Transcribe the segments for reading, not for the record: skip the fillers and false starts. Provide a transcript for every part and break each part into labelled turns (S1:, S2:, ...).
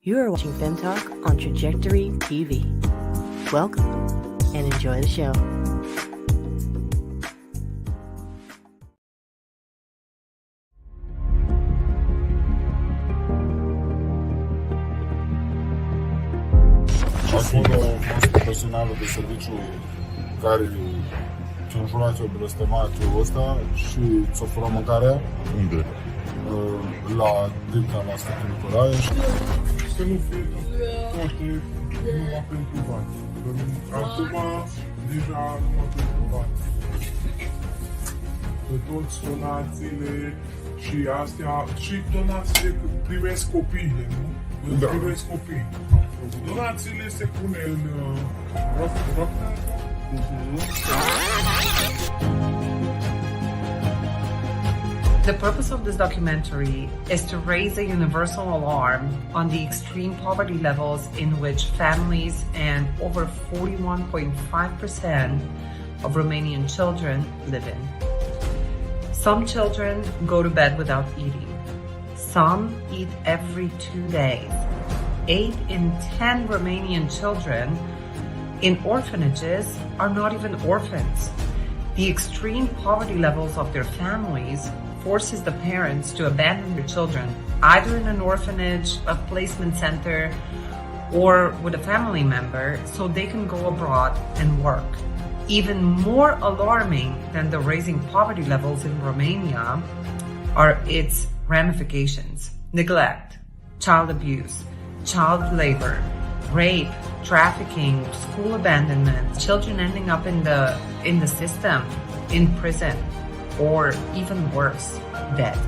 S1: You are watching FEM Talk on Trajectory TV. Welcome and enjoy the show.
S2: Acolo am personalul de serviciu care ce înjurați-o blestematul ăsta și ți-o fură mâncarea.
S3: Unde?
S2: La Dicta, la Sfântul Nicolae. Să nu fie toate numai pentru bani. Acum deja numai pentru bani. Pe toți donațiile și astea, și donațiile privesc copiii, nu?
S3: Da.
S2: Privesc copiii. Donațiile se pune în
S4: The purpose of this documentary is to raise a universal alarm on the extreme poverty levels in which families and over 41.5% of Romanian children live in. Some children go to bed without eating. Some eat every 2 days. 8 in 10 Romanian children in orphanages are not even orphans. The extreme poverty levels of their families forces the parents to abandon their children, either in an orphanage, a placement center, or with a family member, so they can go abroad and work. Even more alarming than the rising poverty levels in Romania are its ramifications: neglect, child abuse, child labor, rape, trafficking, school abandonment, children ending up in the system, in prison, or even worse, dead.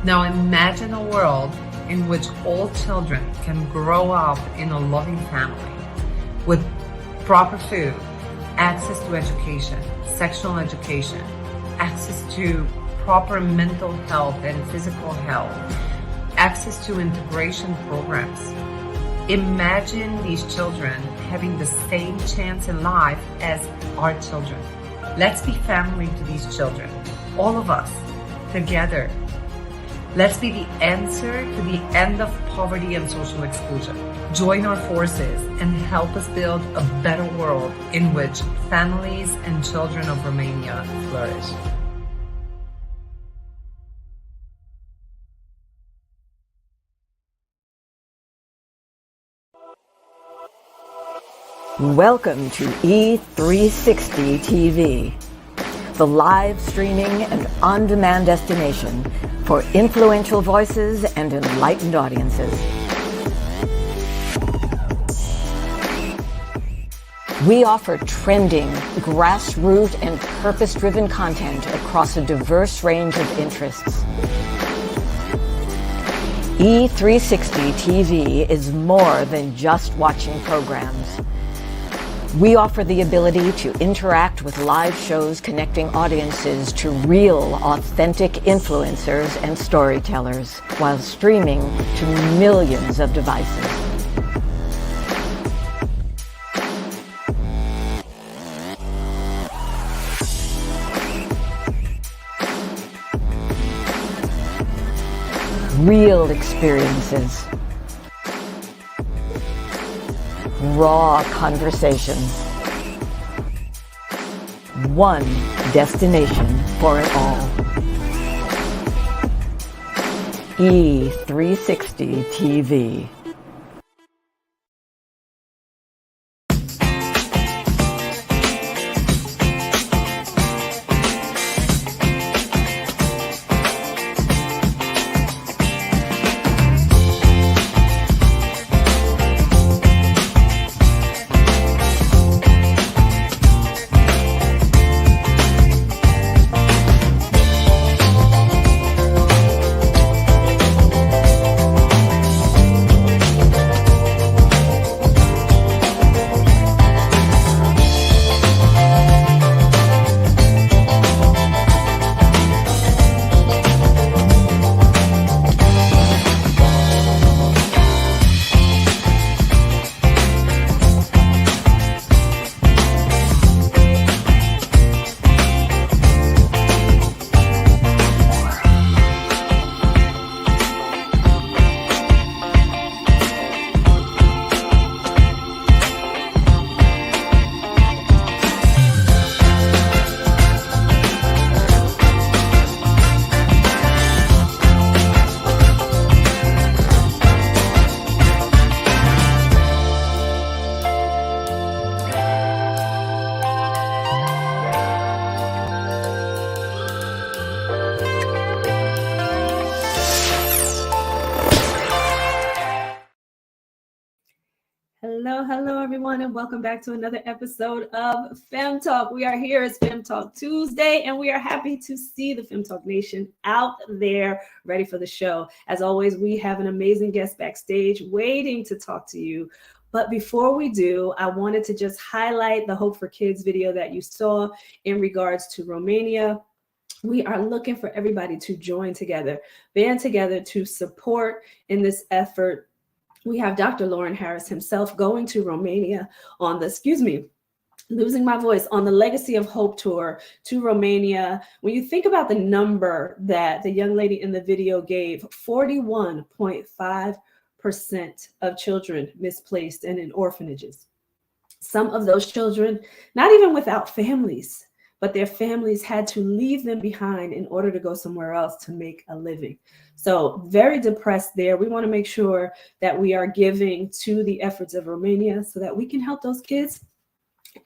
S4: Now imagine a world in which all children can grow up in a loving family with proper food, access to education, sexual education, access to proper mental health and physical health, access to integration programs. Imagine these children having the same chance in life as our children. Let's be family to these children. All of us, together. Let's be the answer to the end of poverty and social exclusion. Join our forces and help us build a better world in which families and children of Romania flourish.
S5: Welcome to E360 TV, the live streaming and on-demand destination for influential voices and enlightened audiences. We offer trending, grassroots, and purpose-driven content across a diverse range of interests. E360 TV is more than just watching programs. We offer the ability to interact with live shows connecting audiences to real, authentic influencers and storytellers while streaming to millions of devices. Real experiences. Raw conversations. One destination for it all. E360 TV.
S3: Hello, everyone, and welcome back to another episode of FEM Talk. We are here as FEM Talk Tuesday, and we are happy to see the FEM Talk Nation out there ready for the show. As always, we have an amazing guest backstage waiting to talk to you. But before we do, I wanted to just highlight the Hope for Kids video that you saw in regards to Romania. We are looking for everybody to join together, band together to support in this effort. We have Dr. Lauren Harris himself going to Romania on the, losing my voice, on the Legacy of Hope tour to Romania. When you think about the number that the young lady in the video gave, 41.5% of children misplaced and in orphanages. Some of those children, not even without families, but their families had to leave them behind in order to go somewhere else to make a living. So very depressed there. We want to make sure that we are giving to the efforts of Romania so that we can help those kids.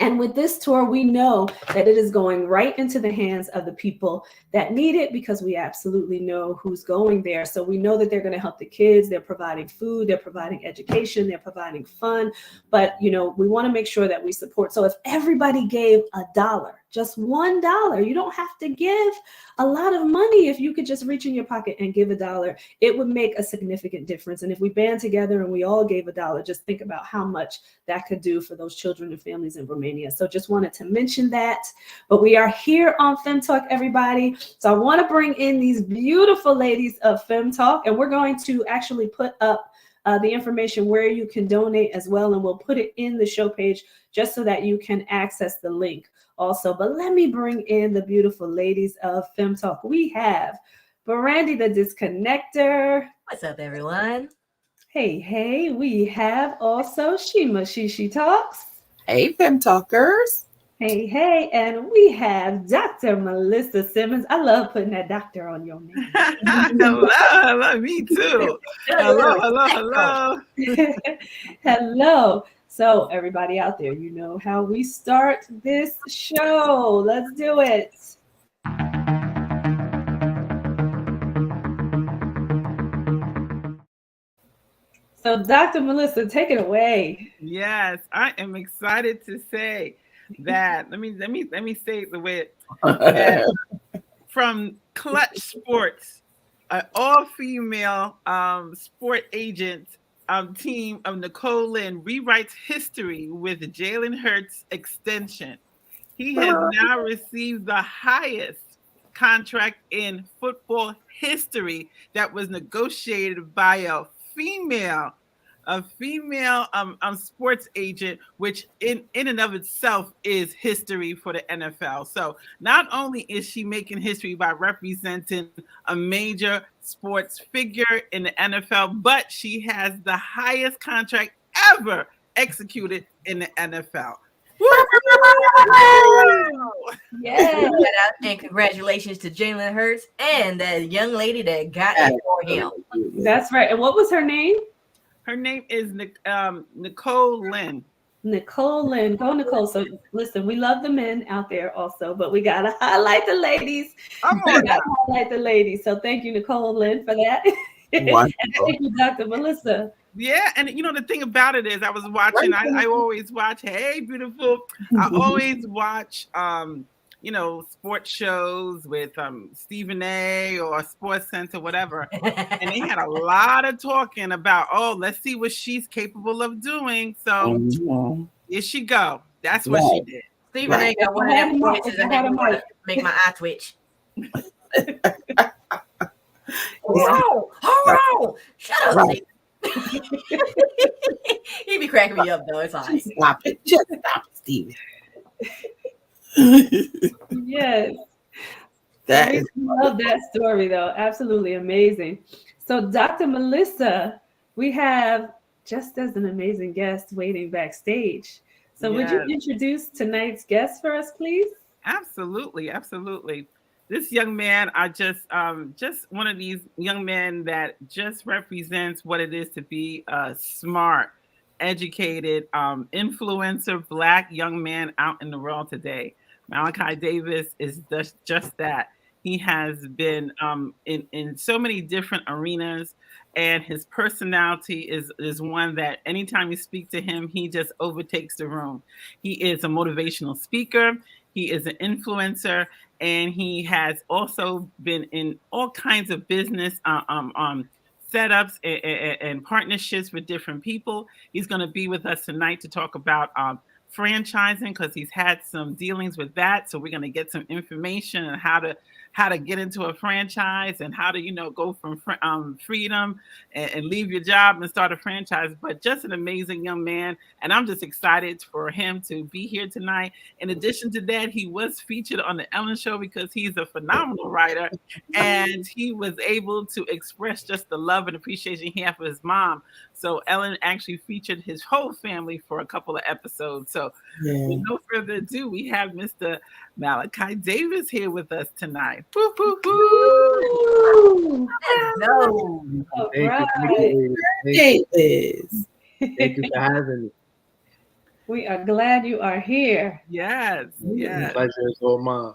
S3: And with this tour, we know that it is going right into the hands of the people that need it, because we absolutely know who's going there. So we know that they're going to help the kids. They're providing food, they're providing education, they're providing fun. But, we want to make sure that we support. So if everybody gave $1, just $1, you don't have to give a lot of money. If you could just reach in your pocket and give $1, it would make a significant difference. And if we band together and we all gave $1, just think about how much that could do for those children and families in Romania. So just wanted to mention that. But we are here on Fem Talk, everybody. So I want to bring in these beautiful ladies of Fem Talk, and we're going to actually put up the information where you can donate as well. And we'll put it in the show page just so that you can access the link also. But let me bring in the beautiful ladies of Fem Talk. We have Brandy the Disconnector.
S6: What's up, everyone?
S3: Hey. We have also Shima She Talks.
S7: Hey, Fem Talkers.
S3: Hey. And we have Dr. Melissa Simmons. I love putting that doctor on your name.
S7: Hello, me too. Hello.
S3: Hello. So everybody out there, you know how we start this show. Let's do it. So Dr. Melissa, take it away.
S7: Yes, I am excited to say that. Let me say it the way from Clutch Sports, an all-female sport agent team of Nicole Lynn rewrites history with Jalen Hurts extension. He has now received the highest contract in football history that was negotiated by a female sports agent, which in and of itself is history for the NFL. So not only is she making history by representing a major sports figure in the NFL, but she has the highest contract ever executed in the NFL.
S6: Yeah. And congratulations to Jalen Hurts and that young lady that got it for him.
S3: That's right. And what was her name?
S7: Her name is Nicole Lynn.
S3: Nicole Lynn. Go, Nicole. So listen, we love the men out there also, but we got to highlight the ladies. Highlight the ladies. So thank you, Nicole Lynn, for that. And thank you, Dr. Melissa.
S7: Yeah, and the thing about it is I was watching, I always watch, hey, beautiful. I always watch sports shows with Stephen A or Sports Center, whatever. And they had a lot of talking about, let's see what she's capable of doing. So here she go. That's what she did.
S6: Stephen A got one of them voices that make my eye twitch. Hold on. Shut up, Stephen. He be cracking me up though. It's all right.
S7: Stop it. Just stop it, Stephen.
S3: Yes.
S7: I
S3: love that story though. Absolutely amazing. So Dr. Melissa, we have just as an amazing guest waiting backstage. So would you introduce tonight's guest for us, please?
S7: Absolutely. This young man, I just one of these young men that just represents what it is to be a smart, educated, influencer, Black young man out in the world today. Malachi Davis is just that. He has been in so many different arenas and his personality is one that anytime you speak to him, he just overtakes the room. He is a motivational speaker. He is an influencer, and he has also been in all kinds of business setups and partnerships with different people. He's going to be with us tonight to talk about franchising, because he's had some dealings with that. So we're going to get some information on how to get into a franchise and how to go from freedom and leave your job and start a franchise. But just an amazing young man, and I'm just excited for him to be here tonight. In addition to that, he was featured on the Ellen Show because he's a phenomenal writer, and he was able to express just the love and appreciation he had for his mom. So Ellen actually featured his whole family for a couple of episodes. So with no further ado, we have Mr. Malachi Davis here with us tonight. Boo, boo, boo.
S6: No.
S8: Thank you for having me.
S3: We are glad you are here.
S7: Yes.
S8: The pleasure is all mine.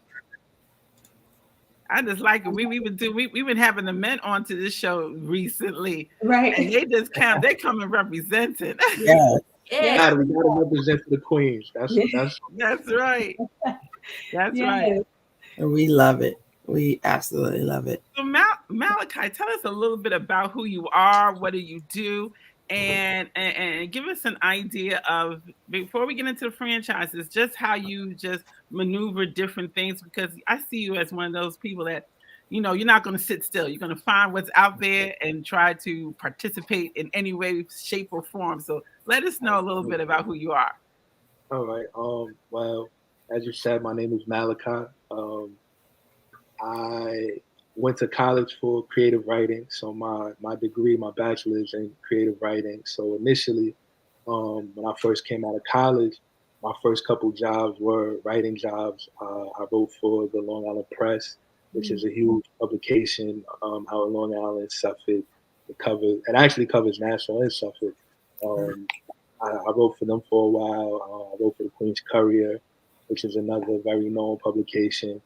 S7: I just like it. We've been having the men onto this show recently,
S3: right?
S7: And they just come and represented.
S8: Yeah.
S6: Yeah.
S8: We gotta represent for the queens. That's
S7: right. That's right.
S9: And we love it. We absolutely love it.
S7: So Malachi, tell us a little bit about who you are, what do you do, and give us an idea of, before we get into the franchises, just how you just maneuver different things, because I see you as one of those people that, you're not going to sit still. You're going to find what's out there and try to participate in any way, shape, or form. So let us know a little bit about who you are.
S8: All right. Well, as you said, my name is Malachi. I went to college for creative writing. So my degree, my bachelor's in creative writing. So initially, when I first came out of college, my first couple jobs were writing jobs. I wrote for the Long Island Press, which is a huge publication out in Long Island, Suffolk. It actually covers Nassau and Suffolk. I wrote for them for a while. I wrote for the Queen's Courier, which is another very known publication.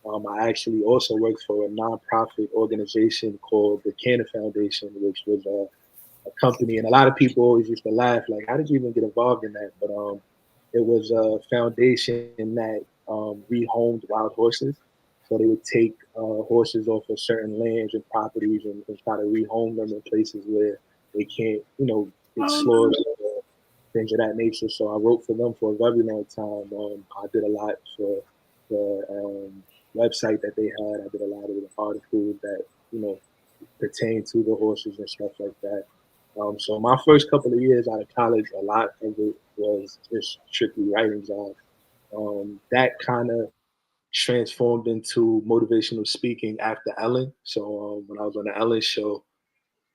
S8: I actually also worked for a nonprofit organization called the Cannon Foundation, which was a company, and a lot of people always used to laugh, like, how did you even get involved in that? But it was a foundation that rehomed wild horses. So they would take horses off of certain lands and properties and try to rehome them in places where they can't, get slaughtered, things of that nature. So I wrote for them for a very long time. I did a lot for the website that they had. I did a lot of the articles that, pertain to the horses and stuff like that. So my first couple of years out of college, a lot of it was just strictly writing jobs. That kind of transformed into motivational speaking after Ellen. So when I was on the Ellen show,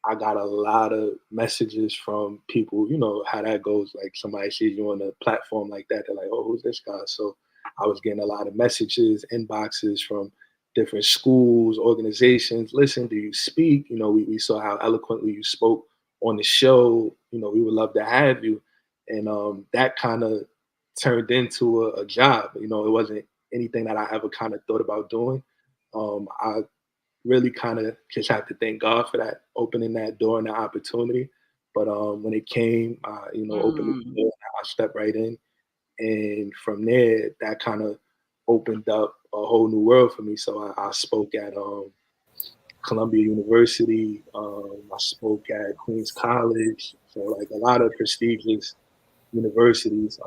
S8: I got a lot of messages from people, how that goes. Like, somebody sees you on a platform like that, they're like, oh, who's this guy? So I was getting a lot of messages, inboxes from different schools, organizations. Listen, do you speak? We saw how eloquently you spoke on the show. We would love to have you. And that kind of turned into a job. It wasn't anything that I ever kind of thought about doing. I really kind of just have to thank God for that, opening that door and that opportunity. But when it came, opened the door, I stepped right in. And from there, that kind of opened up a whole new world for me. So I spoke at Columbia University. I spoke at Queens College. So like a lot of prestigious universities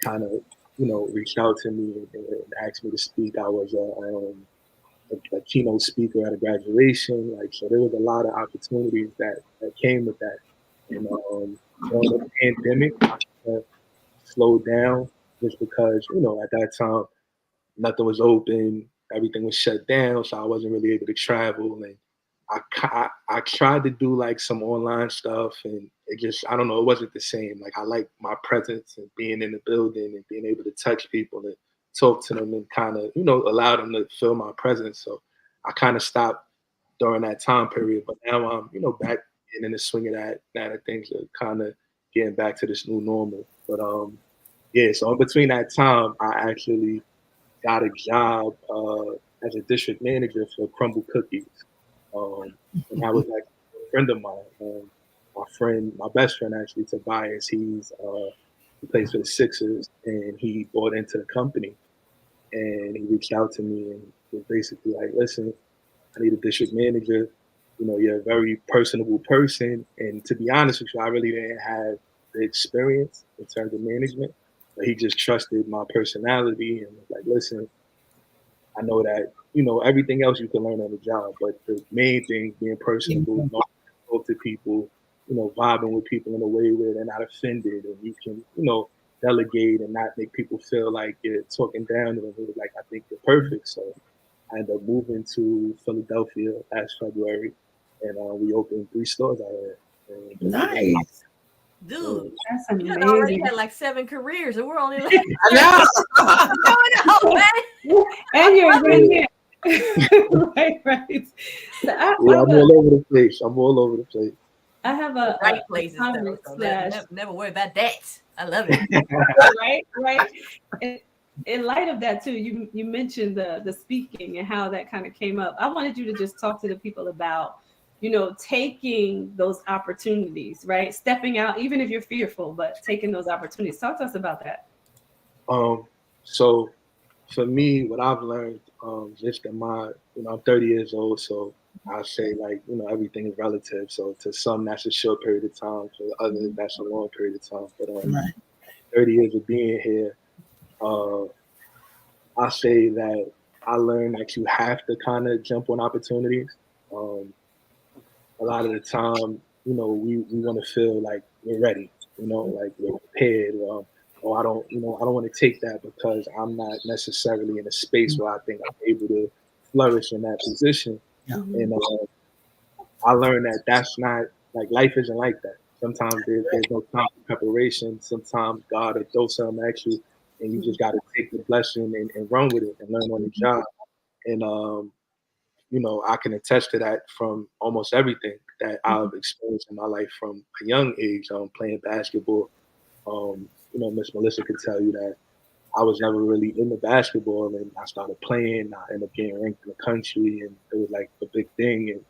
S8: kind of, reached out to me and asked me to speak. I was a keynote speaker at a graduation. So there was a lot of opportunities that came with that. And during the pandemic, I slowed down just because, at that time, nothing was open, everything was shut down, so I wasn't really able to travel. And I tried to do like some online stuff, and it just, I don't know, it wasn't the same. Like, I like my presence and being in the building and being able to touch people and talk to them and kind of, allow them to feel my presence. So I kind of stopped during that time period, but now I'm, back in the swing of that things are kind of getting back to this new normal. But yeah, so in between that time, I actually got a job as a district manager for Crumble Cookies. And that was like the friend of mine. My best friend actually, Tobias. He plays for the Sixers, and he bought into the company. And he reached out to me and was basically like, "Listen, I need a district manager. You're a very personable person, and to be honest with you, I really didn't have the experience in terms of management, but he just trusted my personality and was like, listen, I know that everything else you can learn on the job, but the main thing being personable, knowing how to talk to people, vibing with people in a way where they're not offended, and you can delegate and not make people feel like you're talking down to them. He was like, I think you're perfect. So I ended up moving to Philadelphia last February, and we opened 3 stores out here.
S9: Nice.
S6: Dude,
S3: That's
S6: you already
S3: amazing.
S6: had like 7 careers, and we're only like,
S9: I know.
S6: what's going on, man?
S3: And you're right there. right. So
S8: I'm all over the place.
S3: I have a
S6: Right places,
S3: comment
S6: though. So
S3: slash
S6: never worry about that. I love it.
S3: right. And in light of that too, you mentioned the speaking and how that kind of came up. I wanted you to just talk to the people about, taking those opportunities, right? Stepping out, even if you're fearful, but taking those opportunities. Talk to us about that.
S8: So for me, what I've learned, just in I'm 30 years old, so I say like, everything is relative. So to some, that's a short period of time. For others, that's a long period of time. But 30 years of being here, I say that I learned that you have to kind of jump on opportunities. A lot of the time, we want to feel like we're ready, like we're prepared. Or I don't want to take that because I'm not necessarily in a space where I think I'm able to flourish in that position.
S9: Yeah.
S8: And I learned that that's not like life isn't like that. Sometimes there's no time for preparation. Sometimes God will throw something at you, and you just got to take the blessing and run with it and learn on the job. And I can attest to that from almost everything that I've experienced in my life from a young age. Playing basketball. Miss Melissa could tell you that I was never really into basketball, and I started playing. I ended up getting ranked in the country, and it was like a big thing. And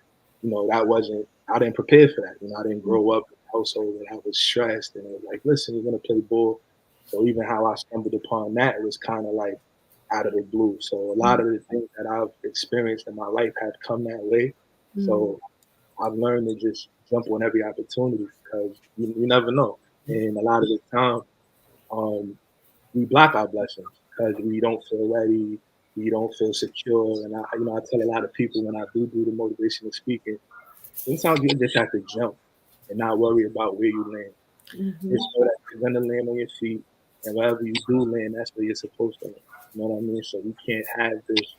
S8: I didn't prepare for that. I didn't grow up in a household that I was stressed, and it was like, listen, you're gonna play ball. So even how I stumbled upon that, it was kind of like out of the blue. So a lot of the things that I've experienced in my life have come that way. So I've learned to just jump on every opportunity because you never know. And a lot of the time, we block our blessings because we don't feel ready, we don't feel secure. And I tell a lot of people when I do the motivational speaking, sometimes you just have to jump and not worry about where you land. Just know that you're gonna land on your feet, and wherever you do land, that's where you're supposed to land. You know what I mean? So you can't have this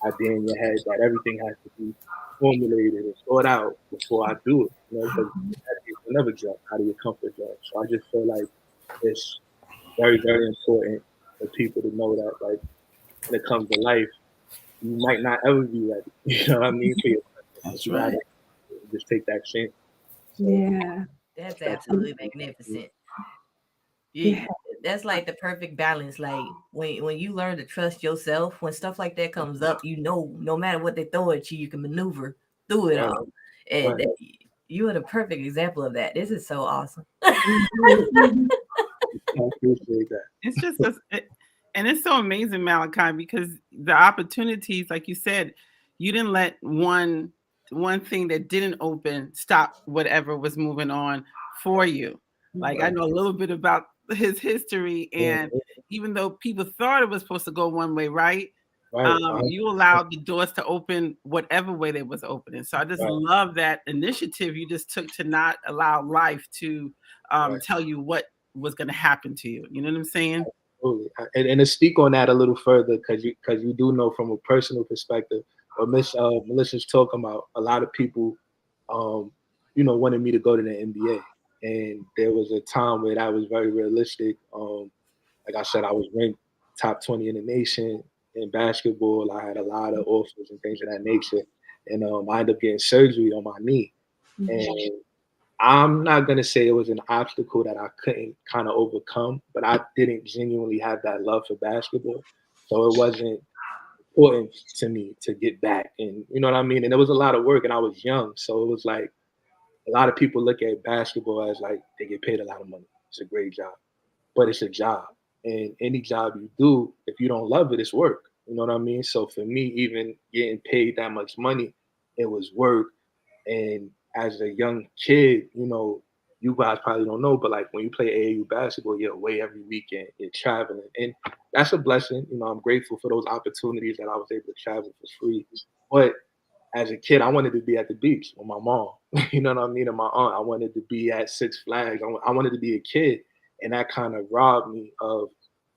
S8: idea in your head that everything has to be formulated and thought out before I do it. Because you'll never jump out of your comfort zone. So I just feel like it's very, very important for people to know that, like, when it comes to life, you might not ever be ready. You know what I mean? For your
S9: That's right.
S8: Just take that chance. So,
S3: Yeah.
S6: That's absolutely magnificent. Yeah, that's like the perfect balance. Like when you learn to trust yourself, when stuff like that comes up, no matter what they throw at you, you can maneuver through it all. And you are the perfect example of that. This is so awesome.
S8: I appreciate that.
S7: It's just, and it's so amazing, Malachi, because the opportunities, like you said, you didn't let one thing that didn't open stop whatever was moving on for you. Like I know a little bit about his history, and even though people thought it was supposed to go one way, right? You allowed the doors to open whatever way they was opening. So I just love that initiative you just took to not allow life to tell you what was going to happen to you. You know what I'm saying?
S8: Absolutely. And to speak on that a little further, because you do know from a personal perspective, what Melissa's talking about, a lot of people, wanted me to go to the NBA. And there was a time where that was very realistic. Like I said, I was ranked top 20 in the nation in basketball. I had a lot of offers and things of that nature. And I ended up getting surgery on my knee. And I'm not going to say it was an obstacle that I couldn't kind of overcome, but I didn't genuinely have that love for basketball. So it wasn't important to me to get back. And you know what I mean? And it was a lot of work, and I was young. So it was like, a lot of people look at basketball as like they get paid a lot of money. It's a great job, but it's a job. And any job you do, if you don't love it, it's work. You know what I mean? So for me, even getting paid that much money, it was work. And as a young kid, you know, you guys probably don't know, but like when you play AAU basketball, you're away every weekend, you're traveling. And that's a blessing. You know, I'm grateful for those opportunities that I was able to travel for free. But as a kid, I wanted to be at the beach with my mom. You know what I mean? And my aunt. I wanted to be at Six Flags. I wanted to be a kid. And that kind of robbed me of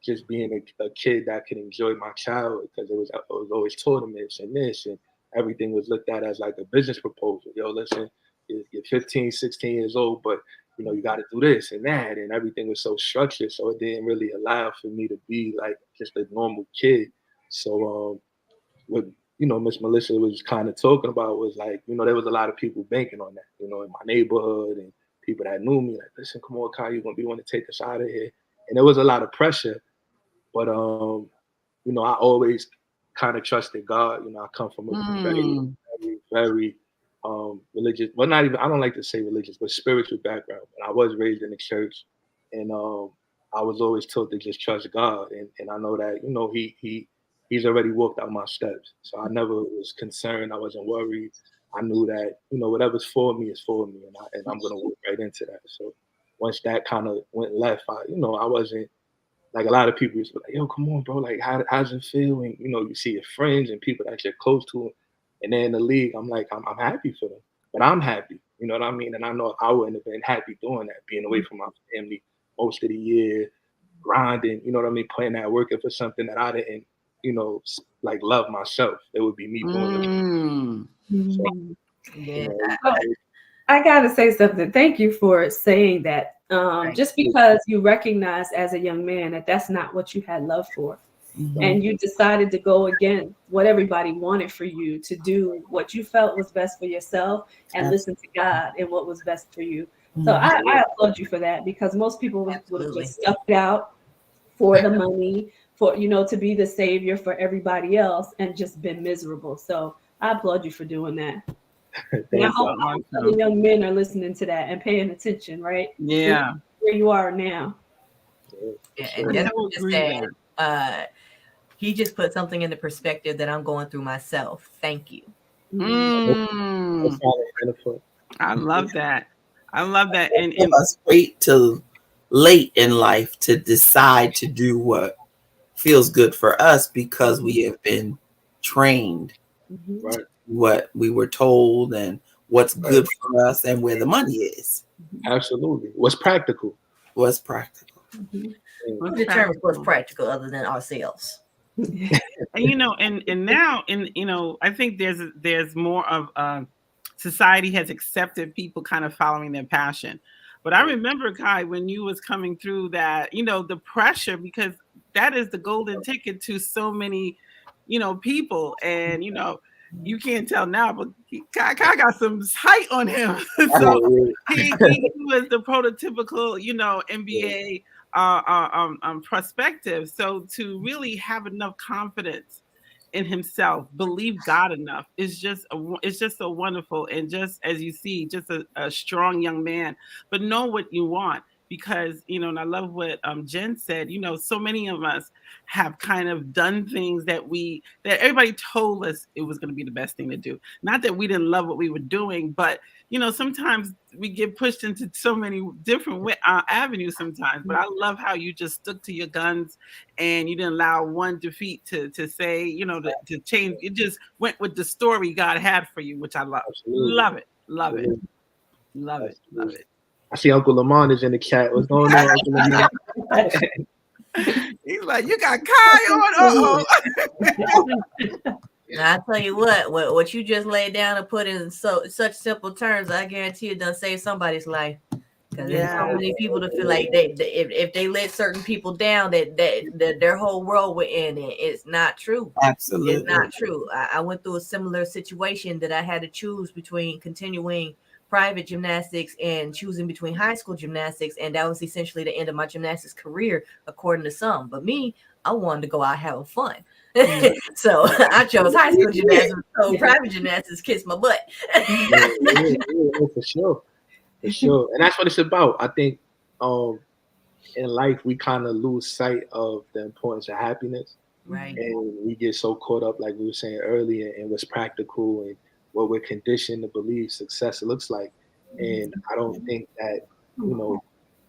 S8: just being a kid that could enjoy my childhood, because it was always tournaments and this, and everything was looked at as like a business proposal. Yo, listen, you're 15, 16 years old, but you know, you got to do this and that, and everything was so structured. So it didn't really allow for me to be like just a normal kid. So what, you know, Miss Melissa was kind of talking about was like, you know, there was a lot of people banking on that, you know, in my neighborhood, and people that knew me, like, listen, come on, Kai, you're going to be the one to take us out of here. And there was a lot of pressure, but, you know, I always kind of trusted God. You know, I come from a very religious, well, not even, I don't like to say religious, but spiritual background. And I was raised in the church, and I was always taught to just trust God. And I know that, you know, he's already walked out my steps. So I never was concerned. I wasn't worried. I knew that, you know, whatever's for me is for me, and I'm going to walk right into that. So once that kind of went left, I wasn't, like a lot of people used to be like, yo, come on, bro. Like, how's it feel? And, you know, you see your friends and people that you're close to, and they're in the league. I'm like, I'm happy for them, but I'm happy. You know what I mean? And I know I wouldn't have been happy doing that, being away from my family most of the year, grinding, you know what I mean? Putting that work in for something that I didn't, you know, like love myself. It would be me doing it. So,
S6: Yeah.
S8: you know,
S3: I gotta say something. Thank you for saying that. Just because you recognize as a young man that that's not what you had love for, and you decided to go against what everybody wanted for you to do, what you felt was best for yourself, and listen to God and what was best for you. So I applaud you for that, because most people would have just stuck it out for the money, for, you know, to be the savior for everybody else, and just been miserable. So I applaud you for doing that. And I hope the young men are listening to that and paying attention, right?
S7: Yeah.
S3: Where you are now.
S6: Yeah, and just said, he just put something in the perspective that I'm going through myself. Thank you.
S7: I love that. I love that. And
S9: us wait till late in life to decide to do what feels good for us, because we have been trained what we were told and what's good for us and where the money is.
S8: Absolutely. What's practical?
S9: What's practical?
S6: Who determines what's practical other than ourselves?
S7: And you know, and now, you know, I think there's more of society has accepted people kind of following their passion. But I remember, Kai, when you was coming through that, you know, the pressure, because that is the golden ticket to so many, you know, people. And, you know, you can't tell now, but Kai got some height on him. So he was the prototypical, you know, NBA perspective. So to really have enough confidence in himself, believe God enough, is just so wonderful. And just as you see, just a strong young man, but know what you want. Because, you know, and I love what Jen said, you know, so many of us have kind of done things that everybody told us it was going to be the best thing to do. Not that we didn't love what we were doing, but, you know, sometimes we get pushed into so many different avenues sometimes. But I love how you just stuck to your guns, and you didn't allow one defeat to say, you know, to change. It just went with the story God had for you, which I love. Absolutely. Love it. Love it. Love it. Love it.
S8: I see Uncle Lamont is in the chat. What's going on, Uncle Lamont?
S7: He's like, you got Kai on.
S6: Now, I tell you what you just laid down and put in such simple terms, I guarantee it done save somebody's life. Because there's so many people that feel like if they let certain people down, that their whole world will end. It's not true.
S9: Absolutely,
S6: it's not true. I went through a similar situation that I had to choose between continuing private gymnastics and choosing between high school gymnastics, and that was essentially the end of my gymnastics career, according to some. But me, I wanted to go out having fun. So I chose high school gymnastics, so private gymnastics kissed my butt.
S8: For sure. For sure. And that's what it's about. I think in life we kind of lose sight of the importance of happiness.
S6: Right.
S8: And we get so caught up, like we were saying earlier, in what's practical and what we're conditioned to believe success looks like. And I don't think that,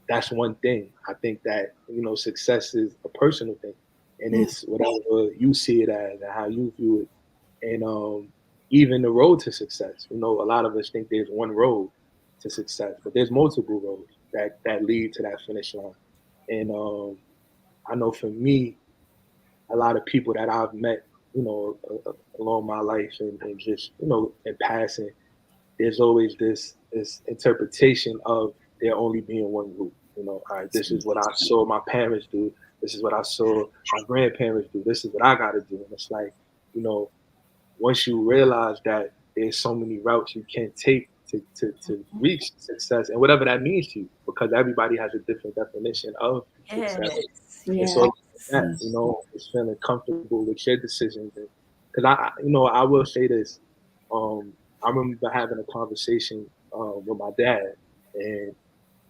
S8: that's one thing. I think that, success is a personal thing. And it's whatever you see it as and how you view it. And even the road to success. A lot of us think there's one road to success, but there's multiple roads that lead to that finish line. And I know for me, a lot of people that I've met, along my life and just, in passing, there's always this interpretation of there only being one route. All right, this is what I saw my parents do. This is what I saw my grandparents do. This is what I got to do. And it's like, once you realize that there's so many routes you can take to reach success and whatever that means to you, because everybody has a different definition of success. It's all that, it's feeling comfortable with your decisions. Because I will say this. I remember having a conversation with my dad, and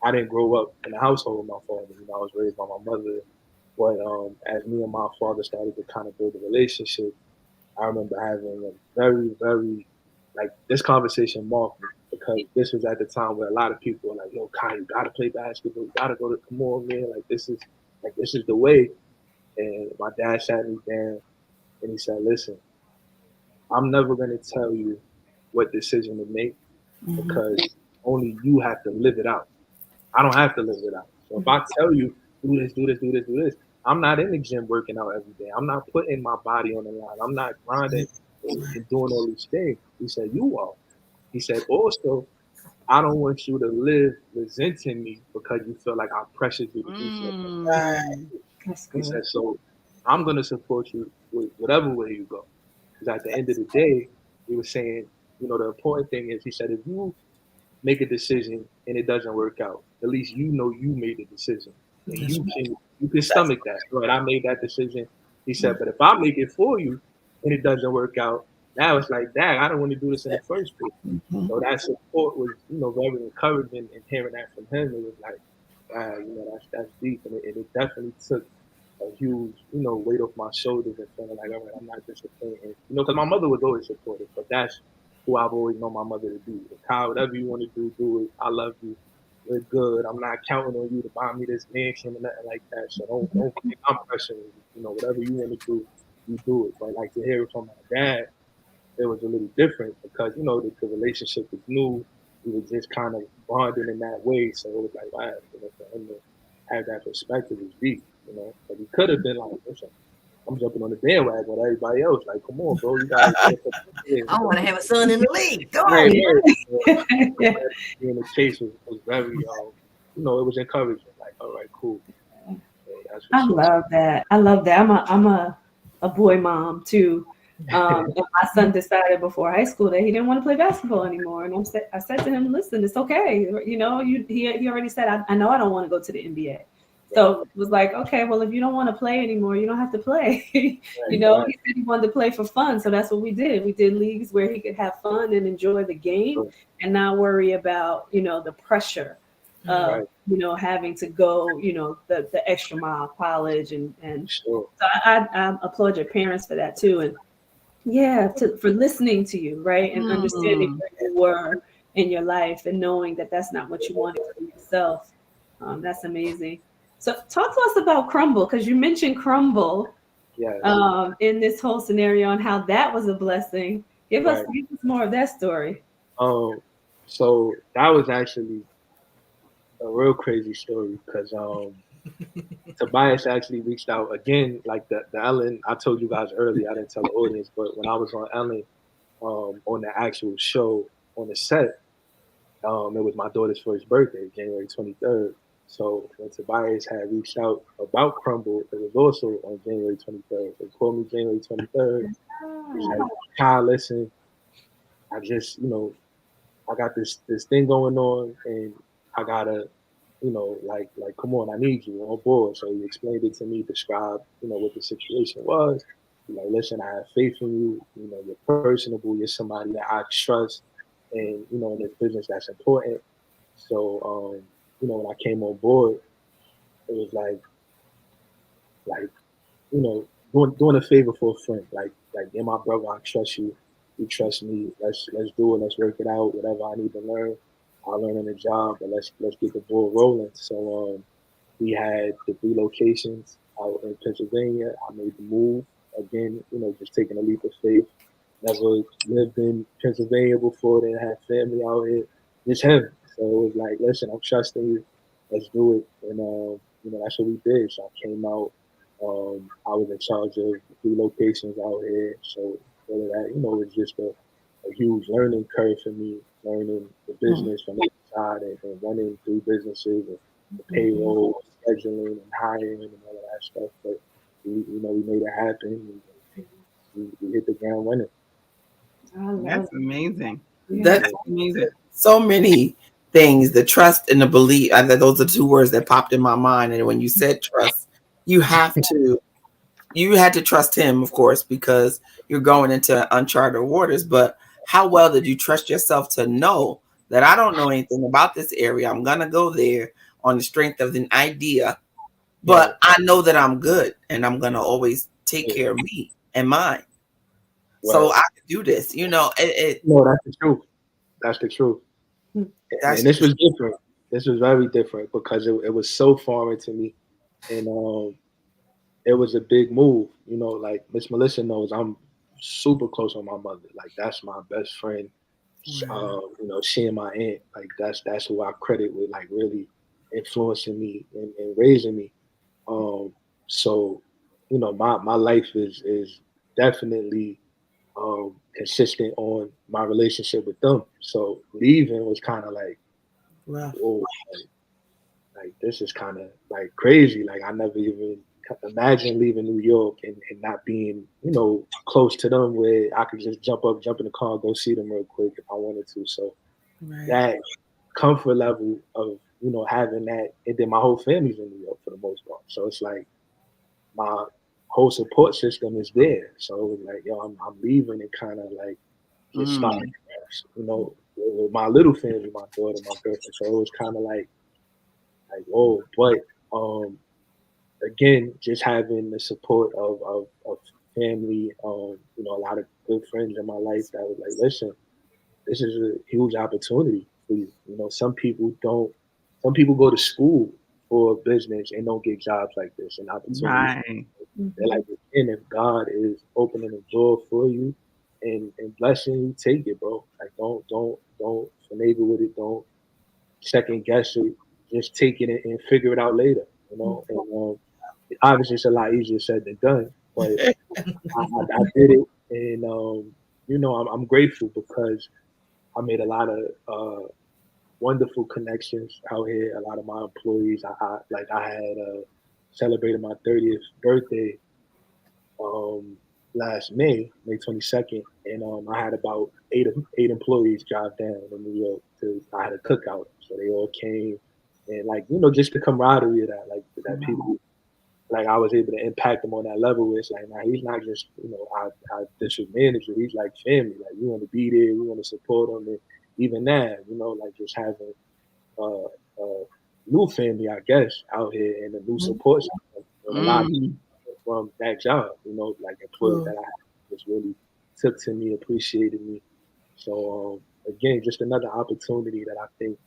S8: I didn't grow up in a household with my father. I was raised by my mother. But as me and my father started to kind of build a relationship, I remember having a very, very, this conversation marked me, because this was at the time where a lot of people were like, yo, Kai, you gotta play basketball, you gotta go to, come on, man, this is the way. And my dad sat me down and he said, listen, I'm never gonna tell you what decision to make, because only you have to live it out. I don't have to live it out. So if I tell you, do this, do this, do this, do this, I'm not in the gym working out every day. I'm not putting my body on the line. I'm not grinding and doing all these things. He said, you are. He said, also, I don't want you to live resenting me because you feel like I pressured you to do something. He said, so I'm going to support you with whatever way you go. Because at the end of the day, he was saying, the important thing is, he said, if you make a decision and it doesn't work out, at least you know you made the decision. And you can stomach that. Right? I made that decision. He said, but if I make it for you and it doesn't work out, now it's like, dang, I don't want to do this in the first place. So that support was, very encouraging, and hearing that from him, it was like, that's deep. And it definitely took a huge, weight off my shoulders and feeling like, all right, I'm not disappointed. Because my mother was always supportive, but that's who I've always known my mother to be. Kyle, whatever you want to do it. I love you. We're good. I'm not counting on you to buy me this mansion and nothing like that. So don't think I'm pressuring you. Whatever you want to do, you do it. But to hear it from my dad, it was a little different, because, the relationship was new. We were just kind of bonding in that way. So it was like, wow, for him to have that perspective is deep, But he could have been like, listen, I'm jumping on the bandwagon with everybody else. Like, come on, bro, you got to.
S6: I want to have a son in the league. Go on.
S8: Being the case was very, it was encouraging. Like, all right, cool.
S3: I love that. I'm a boy mom too. And my son decided before high school that he didn't want to play basketball anymore. And I said to him, listen, it's okay. He already said, I know I don't want to go to the NBA. So it was like, okay, well, if you don't want to play anymore, you don't have to play. He said he wanted to play for fun. So that's what we did. We did leagues where he could have fun and enjoy the game and not worry about, the pressure of, having to go, the extra mile college. And so I applaud your parents for that too. And for listening to you, right? And understanding where you were in your life and knowing that that's not what you wanted for yourself. That's amazing. So talk to us about Crumble, because you mentioned Crumble in this whole scenario and how that was a blessing. Give us more of that story.
S8: So that was actually a real crazy story, because Tobias actually reached out again, like the Ellen. I told you guys earlier, I didn't tell the audience, but when I was on Ellen, on the actual show on the set, it was my daughter's first birthday, January 23rd. So when Tobias had reached out about Crumble, it was also on January 23rd. So he called me January 23rd. He's like, Kyle, listen, I just, I got this thing going on, and I gotta, come on, I need you on board. So he explained it to me, described, what the situation was. He's like, listen, I have faith in you. You're personable. You're somebody that I trust, and in this business that's important. So, when I came on board, it was like doing a favor for a friend. Like, yeah, my brother, I trust you. You trust me. Let's do it. Let's work it out. Whatever I need to learn, I'll learn on the job. But let's get the ball rolling. So we had the 3 locations out in Pennsylvania. I made the move again. Just taking a leap of faith. Never lived in Pennsylvania before. Didn't have family out here. Just him. So it was like, listen, I'm trusting you. Let's do it. And that's what we did. So I came out. I was in charge of 3 locations out here. So whether that, it's just a huge learning curve for me, learning the business from the side and running 3 businesses and the payroll, scheduling and hiring and all of that stuff. But we made it happen. We hit the ground running.
S7: That's amazing.
S9: That's
S7: amazing.
S9: So many things, the trust and the belief. And those are 2 words that popped in my mind. And when you said trust, you had to trust him, of course, because you're going into uncharted waters. But how well did you trust yourself to know that I don't know anything about this area? I'm going to go there on the strength of an idea, but I know that I'm good and I'm going to always take care of me and mine. So I can do this,
S8: No, that's the truth. That's the truth. And this was different. This was very different because it was so foreign to me. And it was a big move. Like Miss Melissa knows, I'm super close with my mother. Like, that's my best friend. She and my aunt, like that's who I credit with, like, really influencing me and raising me. So my life is definitely consistent on my relationship with them. So leaving was kind of like, whoa, like this is kind of like crazy. Like, I never even imagined leaving New York and not being, close to them where I could just jump in the car and go see them real quick if I wanted to. So that comfort level of, having that, and then my whole family's in New York for the most part. So it's like my whole support system is there. So it was like, yo, I'm leaving and kind of like just starting, with my little family, my daughter, my girlfriend. So it was kind of like, whoa. But again, just having the support of family, a lot of good friends in my life that was like, listen, this is a huge opportunity for you. Some people go to school for business and don't get jobs like this and opportunities.
S7: Right.
S8: They're like, again, if God is opening a door for you and blessing you, take it, bro. Like, don't finagle with it. Don't second guess it. Just take it and figure it out later. And obviously it's a lot easier said than done, but I did it, and I'm grateful because I made a lot of wonderful connections out here. A lot of my employees, I had celebrated my 30th birthday last May 22nd, and I had about eight employees drive down to New York I had a cookout, so they all came, and just the camaraderie of that, like that people. Like, I was able to impact them on that level. It's like, nah, he's not just, our district manager. He's like family. Like, we want to be there. We want to support him. And even that, like just having new family, I guess, out here and a new support system. And a lot of people from that job, like employees that I just really took to me, appreciated me. So, again, just another opportunity that I think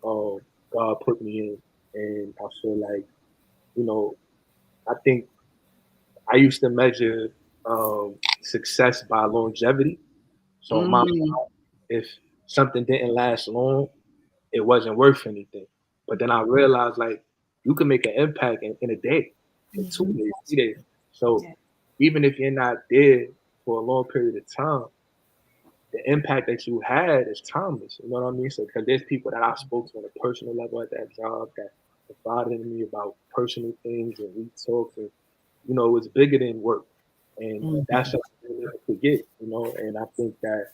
S8: God put me in. And I feel like, I think I used to measure success by longevity. So if something didn't last long, it wasn't worth anything. But then I realized, like, you can make an impact in a day, in 2 days, 3 days. So even if you're not there for a long period of time, the impact that you had is timeless. You know what I mean? So because there's people that I spoke to on a personal level at that job that confided in me about personal things, and we talked, and it was bigger than work. And that's something we never forget, and I think that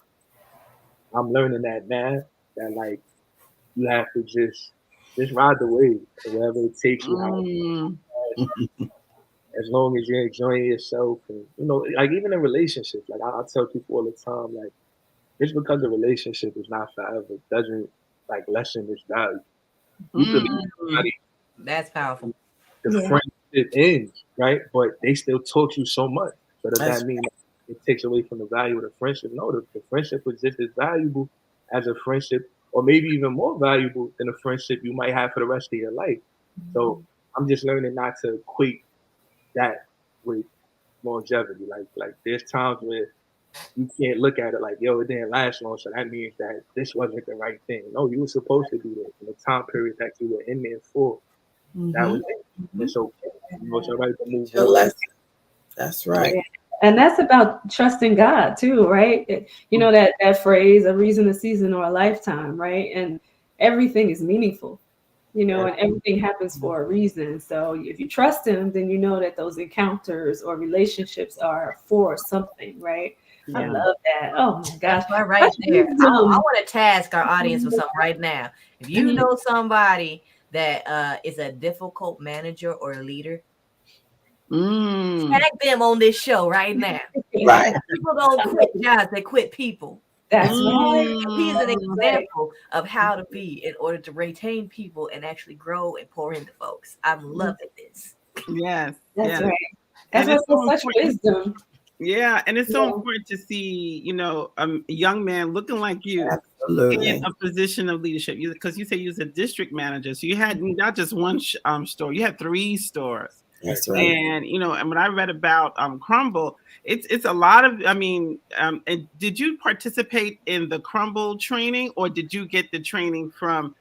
S8: I'm learning that now, that like you have to just ride the wave, wherever it takes you. As long as you're enjoying yourself, and like even in relationships, like I tell people all the time, like just because a relationship is not forever doesn't like lessen its value. You could be somebody,
S6: That's powerful.
S8: the friendship ends, right? But they still taught you so much. So does
S9: That's
S8: that mean it takes away from the value of the friendship? No, the friendship was just as valuable as a friendship, or maybe even more valuable than a friendship you might have for the rest of your life. So I'm just learning not to equate that with longevity. Like there's times where you can't look at it like, yo, it didn't last long, so that means that this wasn't the right thing. No, you were supposed to do this in the time period that you were in there for. That was it. It's okay. You know, it's all right to move
S9: your
S8: on.
S9: lesson. That's right.
S3: And that's about trusting God too, right? You know that phrase, a reason, a season, or a lifetime, right? And everything is meaningful, you know, and everything happens for a reason. So if you trust him, then you know that those encounters or relationships are for something, right? I love that. Oh my gosh.
S6: That's right there. I want to task our audience with something right now. If you know somebody that is a difficult manager or a leader, tag them on this show right now.
S9: Right.
S6: People don't quit jobs, they quit people.
S3: That's right.
S6: He's an example of how to be in order to retain people and actually grow and pour into folks. I'm loving this.
S7: Yes.
S3: That's
S7: yes.
S3: right. That's
S7: And
S3: why such wisdom.
S7: Yeah, and it's so important to see, you know, a young man looking like you
S9: Absolutely.
S7: in a position of leadership. Because you say you was a district manager, so you had not just one store, you had 3 stores.
S9: That's right.
S7: And you know, and when I read about Crumble, it's a lot of. I mean, and did you participate in the Crumble training, or did you get the training from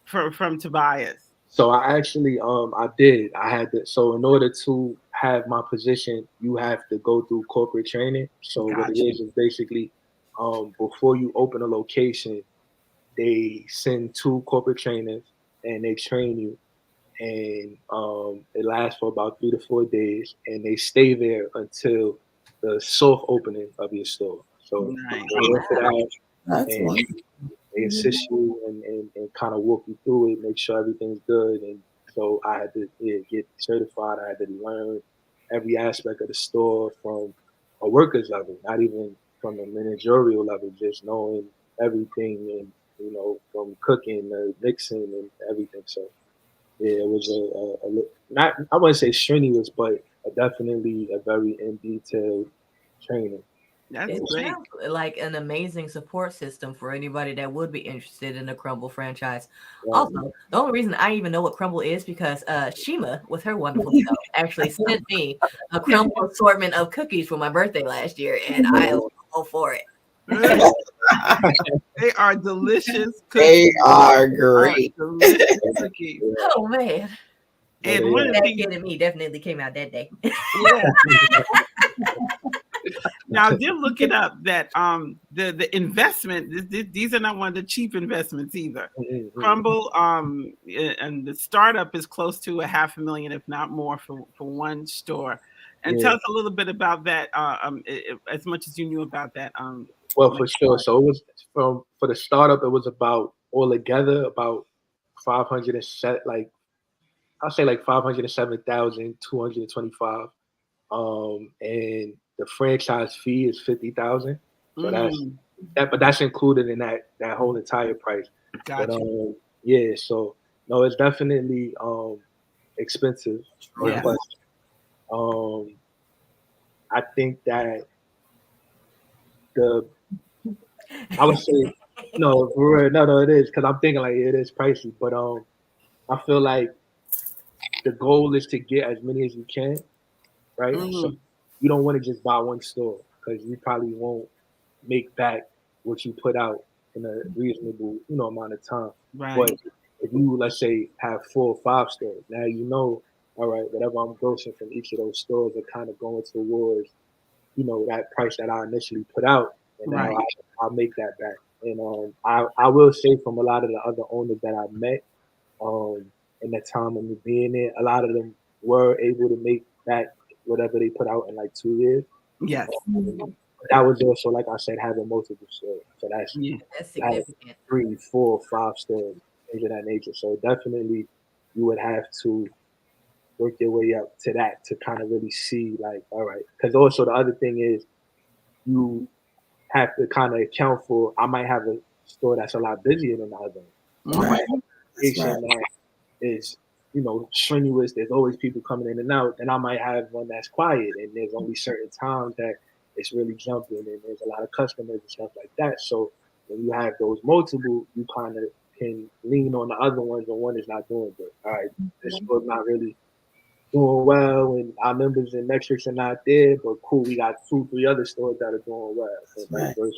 S7: Tobias?
S8: So I actually I did. I had to, so in order to have my position, you have to go through corporate training. So what it is basically before you open a location, they send 2 corporate trainers and they train you. And it lasts for about 3 to 4 days, and they stay there until the soft opening of your store. So
S9: That's wonderful.
S8: they assist you and kind of walk you through it, make sure everything's good. And so I had to get certified. I had to learn every aspect of the store from a worker's level, not even from a managerial level, just knowing everything and, you know, from cooking to mixing and everything. So yeah, it was a not, I wouldn't say strenuous, but definitely a very in detailed training.
S7: That's
S6: It
S7: great.
S6: sounds like an amazing support system for anybody that would be interested in the Crumble franchise. Also, the only reason I even know what Crumble is because Shima, with her wonderful self, actually sent me a Crumble assortment of cookies for my birthday last year, and I am all for it.
S7: They are delicious cookies.
S9: They are great.
S7: Delicious cookies.
S6: Oh man!
S7: And one of the
S6: that
S7: things
S6: kid in me definitely came out that day.
S7: Now, I did look it up that the investment, these are not one of the cheap investments either. Crumble and the startup is close to $500,000, if not more, for one store. And tell us a little bit about that, as much as you knew about that.
S8: Well, for sure. So it was for the startup, it was about altogether about 507, like I'll say like 507,225. And the franchise fee is 50,000. So but that's included in that whole entire price.
S7: Gotcha.
S8: But yeah, so no, it's definitely expensive.
S7: Yeah.
S8: But I think that I would say no, for real, no, it is, because I'm thinking like it is pricey, but I feel like the goal is to get as many as you can, right? So you don't want to just buy one store because you probably won't make back what you put out in a reasonable, amount of time.
S7: Right.
S8: But if you, let's say, have 4 or 5 stores, now all right, whatever I'm grossing from each of those stores are kind of going towards, that price that I initially put out, and now I'll make that back. And I will say from a lot of the other owners that I met, in the time of me being there, a lot of them were able to make back whatever they put out in like 2 years.
S7: Yes.
S8: That was also, like I said, having multiple stores. So that's
S6: significant.
S8: 3, 4, 5 stores, things of that nature. So definitely you would have to work your way up to that to kind of really see, like, all right. Because also the other thing is you have to kind of account for, I might have store that's a lot busier than the other one. I might have a location that is, you know, strenuous. There's always people coming in and out. And I might have one that's quiet, and there's only certain times that it's really jumping, and there's a lot of customers and stuff like that. So when you have those multiple, you kind of can lean on the other ones when one is not doing good. All right, this store's not really doing well, and our numbers and metrics are not there, but cool, we got 2-3 other stores that are doing well. So vice versa.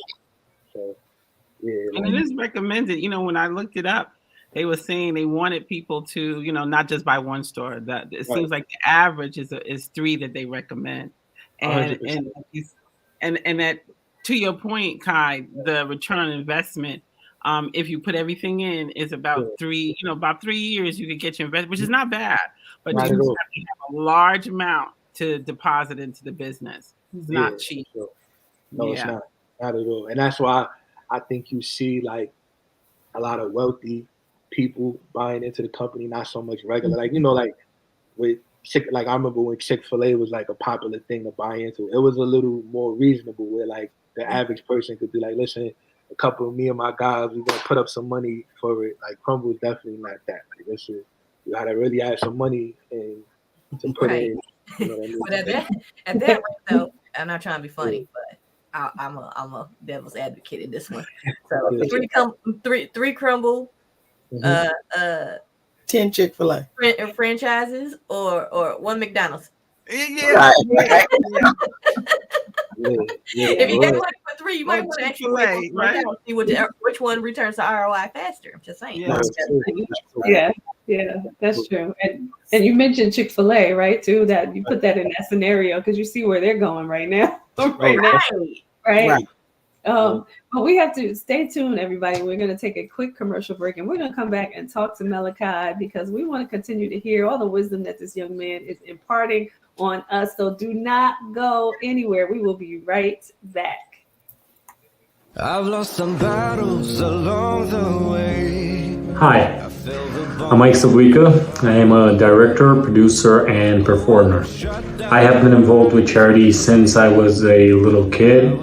S8: So yeah.
S7: And it is recommended. You know, when I looked it up, they were saying they wanted people to, you know, not just buy one store. That it seems like the average is 3 that they recommend. And that, to your point, Kai, the return on investment, if you put everything in, is about 3 years you could get your investment, which is not bad, but you have to have a large amount to deposit into the business. It's not cheap.
S8: Sure. No, it's not at all. And that's why I think you see like a lot of wealthy people buying into the company, not so much regular. Like, you know, like with like I remember when Chick-fil-A was like a popular thing to buy into. It was a little more reasonable where like the average person could be like, listen, a couple of me and my guys, we're gonna put up some money for it. Like Crumble is definitely not that. Like listen, you gotta really have some money and to put in. You know what I mean?
S6: But at that rate though, I'm not trying to be funny, but I'm a devil's advocate in this one. So three Crumble,
S9: 10 Chick-fil-A
S6: franchises, or 1 McDonald's.
S7: Yeah.
S6: If you got money for 3, you might want to actually wait, right? See which one returns the ROI faster. I'm just saying.
S3: Yeah, that's true. And you mentioned Chick-fil-A, right? Too, that you put that in that scenario because you see where they're going right now. Right. But we have to stay tuned, everybody. We're going to take a quick commercial break, and we're going to come back and talk to Malachi because we want to continue to hear all the wisdom that this young man is imparting on us. So do not go anywhere. We will be right back.
S10: I've lost some battles along the way.
S11: Hi, I'm Mike Sabuika. I am a director, producer, and performer. I have been involved with charity since I was a little kid,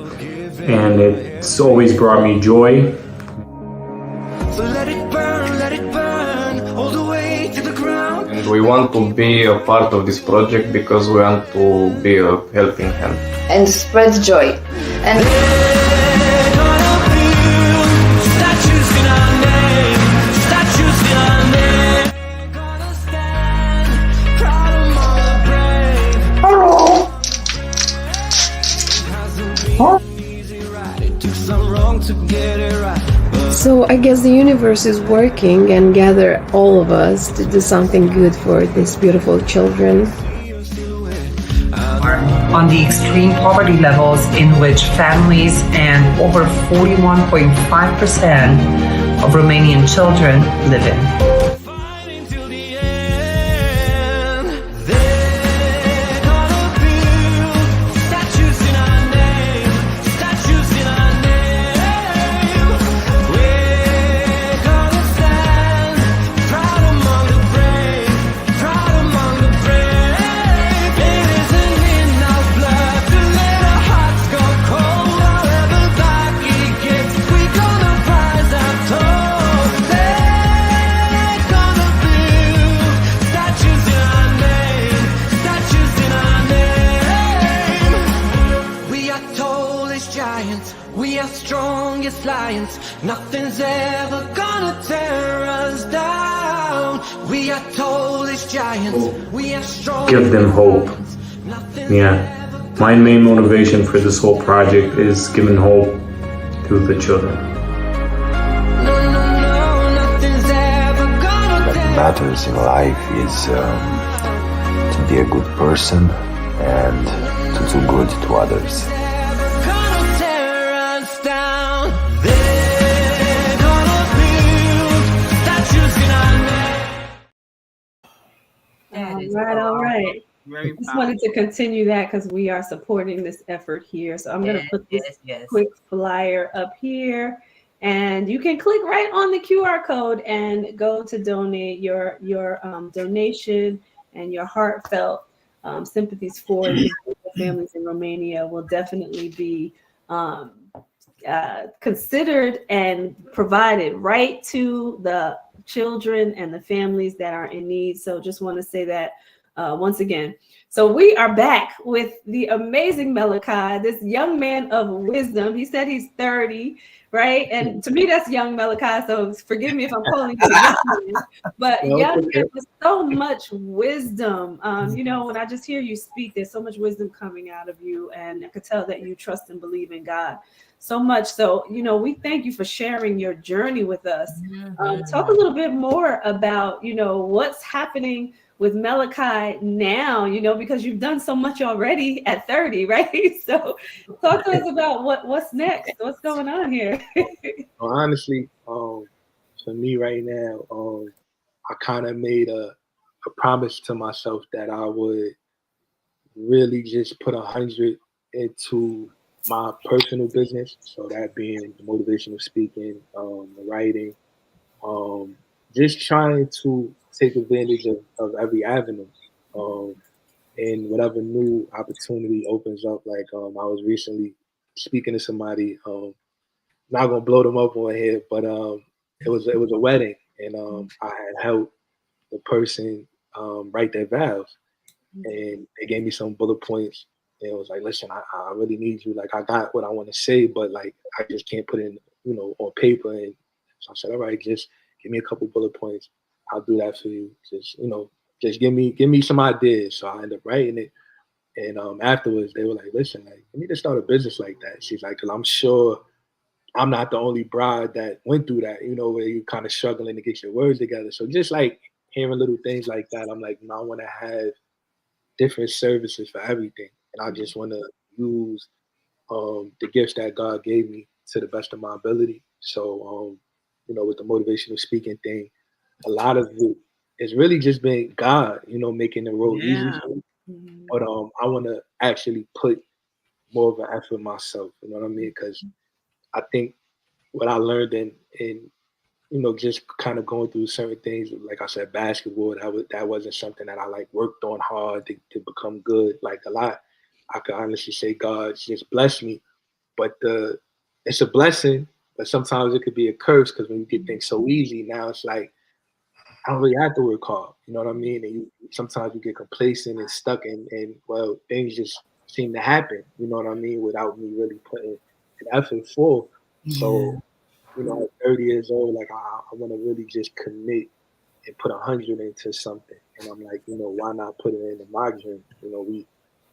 S11: and it's always brought me joy.
S10: So let it burn, all the way to the ground.
S12: And we want to be a part of this project because we want to be a helping hand.
S13: And spread joy. And
S14: So I guess the universe is working and gather all of us to do something good for these beautiful children.
S4: On the extreme poverty levels in which families and over 41.5% of Romanian children live in.
S10: Nothing's ever gonna tear us down. We are tall as giants. We are strong.
S11: Give them hope. Yeah. My main motivation for this whole project is giving hope to the children.
S10: Nothing's ever gonna
S15: What matters in life is to be a good person and to do good to others.
S3: All right. Just wanted to continue that because we are supporting this effort here. So I'm going to put this quick flyer up here, and you can click right on the QR code and go to donate your donation, and your heartfelt sympathies for the families in Romania will definitely be considered and provided right to the children and the families that are in need. So just want to say that once again. So we are back with the amazing Malachi, this young man of wisdom. He said he's 30, right? And to me, that's young Malachi. So forgive me if I'm calling you a young man, but young man with so much wisdom. You know, when I just hear you speak, there's so much wisdom coming out of you, and I could tell that you trust and believe in God so much. So, you know, we thank you for sharing your journey with us. Talk a little bit more about, you know, what's happening with Malachi now, you know, because you've done so much already at 30, right? So talk to us about what's next, what's going on here.
S8: Well, honestly, for me right now, I kind of made a promise to myself that I would really just put 100 into my personal business. So that being the motivational speaking, the writing, just trying to take advantage of every avenue. And whatever new opportunity opens up. Like I was recently speaking to somebody, not gonna blow them up on here, but it was a wedding, and I had helped the person write their vows, and they gave me some bullet points. And it was like, listen, I really need you. Like I got what I want to say, but like I just can't put it in, you know, on paper. And so I said, all right, just give me a couple bullet points. I'll do that for you. Just, you know, just give me some ideas. So I ended up writing it. And afterwards, they were like, listen, like, you need to start a business like that. She's like, because I'm sure I'm not the only bride that went through that, you know, where you're kind of struggling to get your words together. So just like hearing little things like that, I'm like, I want to have different services for everything. And I just want to use the gifts that God gave me to the best of my ability. So, you know, with the motivational speaking thing, a lot of it is really just been God, you know, making the road easy for me. But I want to actually put more of an effort myself. You know what I mean? Because I think what I learned in you know, just kind of going through certain things, like I said, basketball, that wasn't something that I like worked on hard to become good. Like a lot, I could honestly say God just blessed me, but it's a blessing, but sometimes it could be a curse because when you get things so easy, now it's like I don't really have to work hard. You know what I mean? And sometimes you get complacent and stuck, and well, things just seem to happen. You know what I mean? Without me really putting an effort forth. So, you know, at 30 years old, like I want to really just commit and put 100 into something. And I'm like, you know, why not put it into my dream? You know, we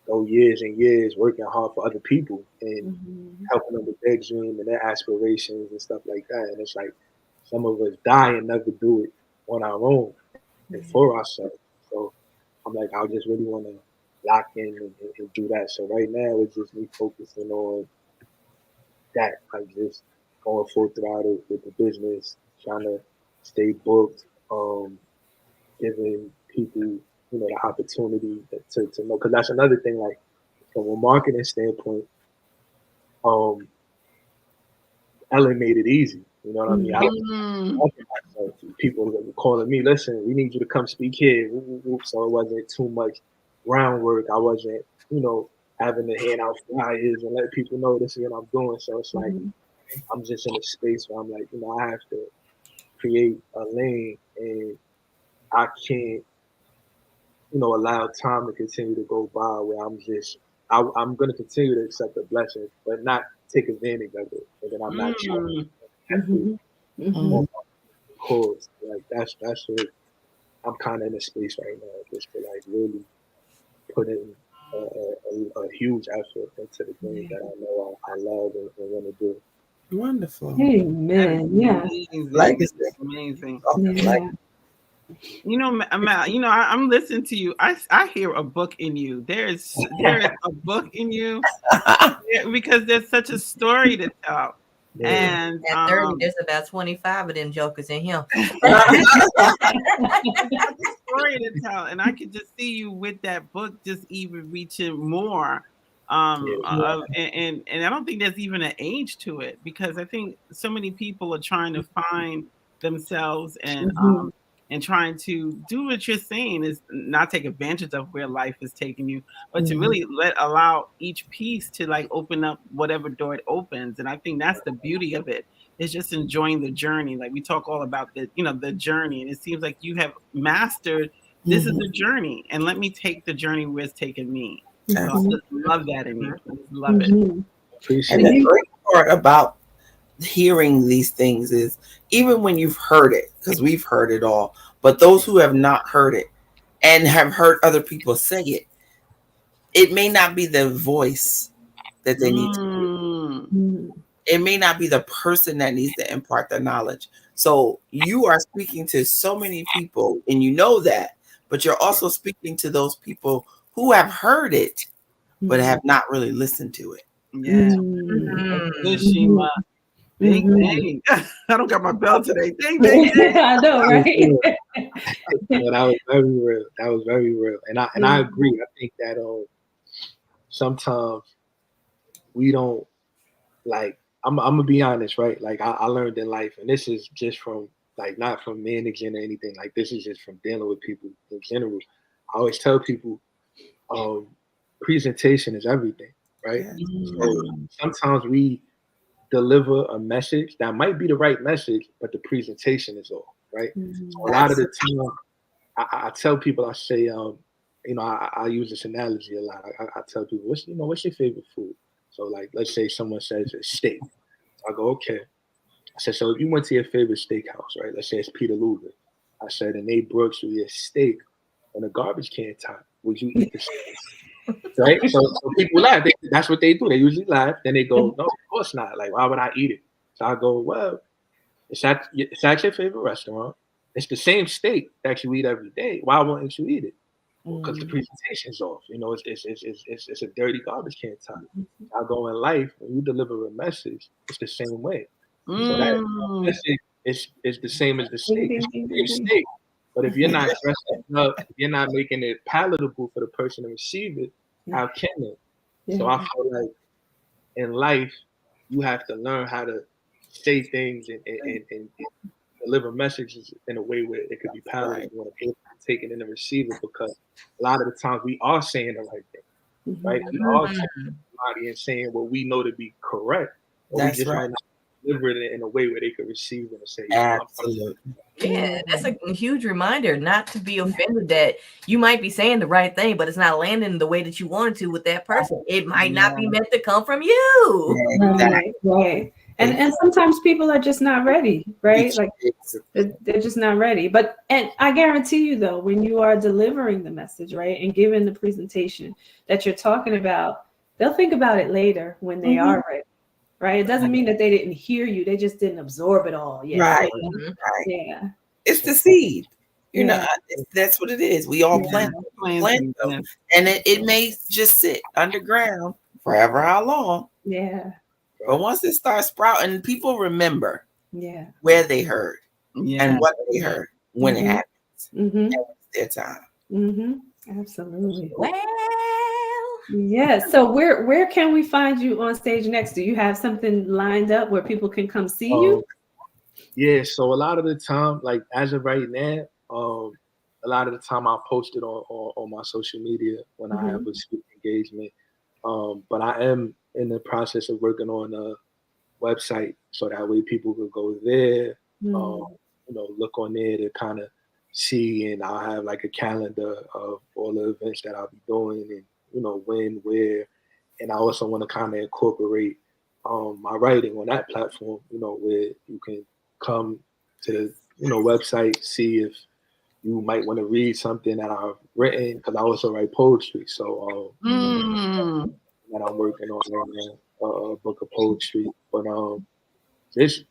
S8: go years and years working hard for other people and helping them with their dream and their aspirations and stuff like that. And it's like some of us die and never do it on our own and for ourselves. So I'm like, I just really want to lock in and do that. So right now it's just me focusing on that, like just going full throttle with the business, trying to stay booked, giving people, you know, the opportunity to know. Because that's another thing, like from a marketing standpoint, Ellen made it easy. You know what I mean? People were calling me, listen, we need you to come speak here. So it wasn't too much groundwork. I wasn't, you know, having to hand out flyers and let people know this is what I'm doing. So it's like I'm just in a space where I'm like, you know, I have to create a lane and I can't, you know, allow time to continue to go by where I'm just, I'm going to continue to accept the blessings, but not take advantage of it. And then I'm not trying to on my course. Like that's what I'm kind of in a space right now, just to like really put in a huge effort into the things that I know I love and want to do.
S9: Wonderful.
S3: Amen. Yeah.
S7: Like it's amazing.
S3: Yeah.
S7: You know, I'm listening to you. I hear a book in you. There's a book in you because there's such a story to tell. Yeah. And
S6: at 30, there's about 25 of them jokers in him.
S7: Story to tell, and I could just see you with that book, just even reaching more. And I don't think there's even an age to it because I think so many people are trying to find themselves and and trying to do what you're saying is not take advantage of where life is taking you, but to really allow each piece to like open up whatever door it opens. And I think that's the beauty of it. It's just enjoying the journey. Like we talk all about the journey, and it seems like you have mastered this is the journey, and let me take the journey where it's taking me. So I just love that in you. I just love it.
S9: And the great part about hearing these things is even when you've heard it, because we've heard it all, but those who have not heard it and have heard other people say it, it may not be the voice that they need to hear. It may not be the person that needs to impart the knowledge. So you are speaking to so many people, and you know that, but you're also speaking to those people who have heard it but have not really listened to it.
S7: Yeah. Good, Shima. Ding, ding. I don't got my bell today. Ding, ding, ding.
S3: I know, right?
S8: That was very real. That was very real. And I agree. I think that sometimes we don't like, I'm gonna be honest, right? Like I learned in life, and this is just from like not from managing or anything, like this is just from dealing with people in general. I always tell people presentation is everything, right? So sometimes we deliver a message that might be the right message, but the presentation is off, right? So a lot of the time, I tell people, I say, I use this analogy a lot. I tell people, what's your favorite food? So like, let's say someone says it's steak. I go, okay. I said, so if you went to your favorite steakhouse, right? Let's say it's Peter Luger. I said, and they brought you your steak on a garbage can top. Would you eat the steak? Right? So people laugh. That's what they do. They usually laugh. Then they go, no, of course not. Like, why would I eat it? So I go, well, it's at your favorite restaurant. It's the same steak that you eat every day. Why wouldn't you eat it? Because the presentation's off. It's a dirty garbage can top. I go in life, when you deliver a message, it's the same way. So that message is the same as the steak. It's the same steak. But if you're not dressing up, if you're not making it palatable for the person to receive it, how can it? So I feel like in life, you have to learn how to say things and deliver messages in a way where it could be palatable when a person is taking in and receiving, because a lot of the times we are saying the right thing, right? We are telling somebody and saying what we know to be correct, but we just might not deliver it in a way where they could receive it and say,
S9: absolutely.
S6: Yeah, that's a huge reminder not to be offended that you might be saying the right thing, but it's not landing the way that you wanted to with that person. It might not be meant to come from you.
S3: Right. And sometimes people are just not ready, right? Like they're just not ready. And I guarantee you though, when you are delivering the message, right, and giving the presentation that you're talking about, they'll think about it later when they are ready. Right. It doesn't mean that they didn't hear you. They just didn't absorb it all yet.
S9: Right.
S3: Yeah.
S9: It's the seed. You know, that's what it is. We all plant them. And it may just sit underground forever how long.
S3: Yeah.
S9: But once it starts sprouting, people remember where they heard and what they heard when it happens. And it's their time.
S3: Absolutely. Well, yeah. So where can we find you on stage next? Do you have something lined up where people can come see you?
S8: Yeah. So a lot of the time, like as of right now, a lot of the time I'll post it on my social media when I have a speaking engagement. But I am in the process of working on a website so that way people could go there, look on there to kind of see, and I'll have like a calendar of all the events that I'll be doing and, when, where. And I also want to kind of incorporate my writing on that platform, where you can come to the, website, see if you might want to read something that I've written, because I also write poetry. So that I'm working on right now, a book of poetry. But that's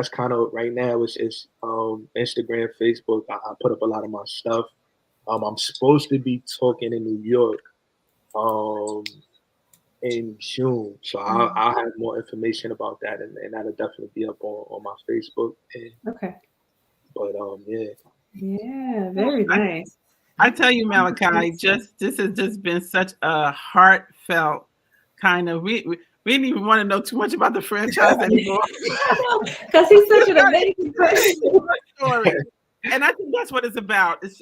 S8: kind of right now. It's Instagram, Facebook. I put up a lot of my stuff. I'm supposed to be talking in New York in June, so I'll have more information about that, and that'll definitely be up on my Facebook. But
S3: yeah, very nice.
S7: I tell you, Malachi, this has just been such a heartfelt kind of. We didn't even want to know too much about the franchise anymore
S3: because he's such an amazing person.
S7: story. And I think that's what it's about. Is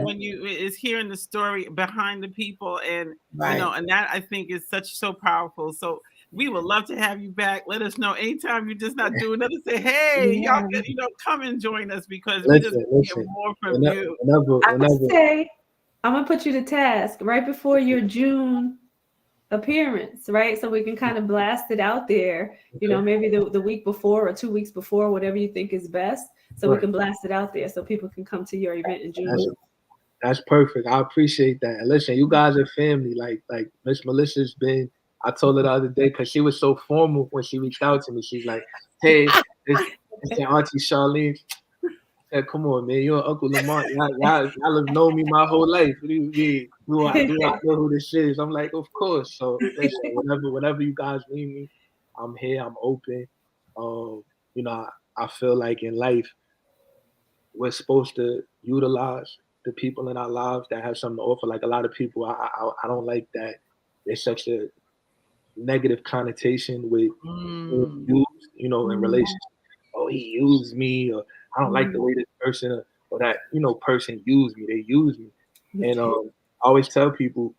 S7: when you is hearing the story behind the people, and you know, and that I think is so powerful. So we would love to have you back. Let us know anytime you're just not doing nothing. Say, hey, y'all can, come and join us, because we just hear more from you.
S3: I would say I'm gonna put you to task right before your June appearance, right? So we can kind of blast it out there, you know, maybe the week before or 2 weeks before, whatever you think is best. So we can blast it out there so people can come to your event in June.
S8: That's perfect. I appreciate that. And listen, you guys are family. Like Miss Melissa's been, I told her the other day, because she was so formal when she reached out to me. She's like, hey, it's Auntie Charlene. I said, come on, man. You're Uncle Lamont. Y'all have known me my whole life. What do you mean? Do I know who this is? I'm like, of course. So listen, whenever you guys need me, I'm here. I'm open. You know, I feel like in life, we're supposed to utilize the people in our lives that have something to offer. Like a lot of people, I don't like that there's such a negative connotation with use, you know, in relationships. Oh, he used me, or I don't like the way this person or that, you know, person used me. They use me. And I always tell people,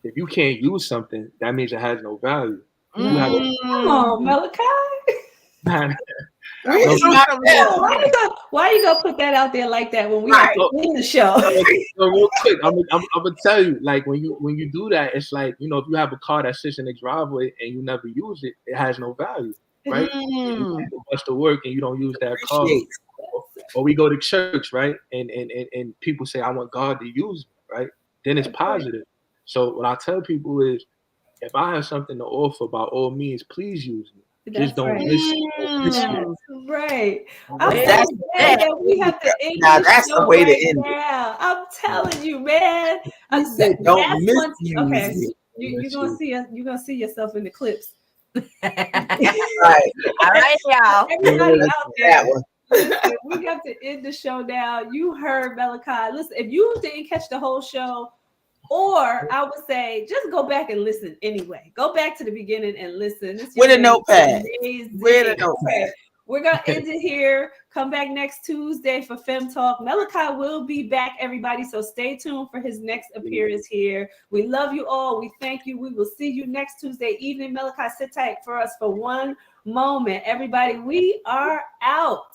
S8: if you can't use something, that means it has no value.
S3: Come on, Malachi. Why you gonna put that out there like that when we have to end the show?
S8: So real quick, I'm gonna tell you, like when you do that, it's like, you know, if you have a car that sits in the driveway and you never use it, it has no value, right? You bust to work and you don't use that car, or we go to church, right? And people say, I want God to use me, right? Then it's positive. So what I tell people is, if I have something to offer, by all means, please use me. Just don't miss it.
S3: That's right.
S9: We
S3: have to end
S9: that's the way to end it.
S3: I'm telling you, man.
S9: Don't miss you.
S3: Okay, you're gonna see us. You're gonna see yourself in the clips.
S6: Right. All right, y'all.
S3: Everybody out there. Listen, we got to end the show now. You heard Malachi. Listen, if you didn't catch the whole show, or I would say just go back and listen anyway. Go back to the beginning and listen.
S9: With a notepad. With a notepad.
S3: We're going to end it here. Come back next Tuesday for FEM Talk. Malachi will be back, everybody, so stay tuned for his next appearance here. We love you all. We thank you. We will see you next Tuesday evening. Malachi, sit tight for us for one moment. Everybody, we are out.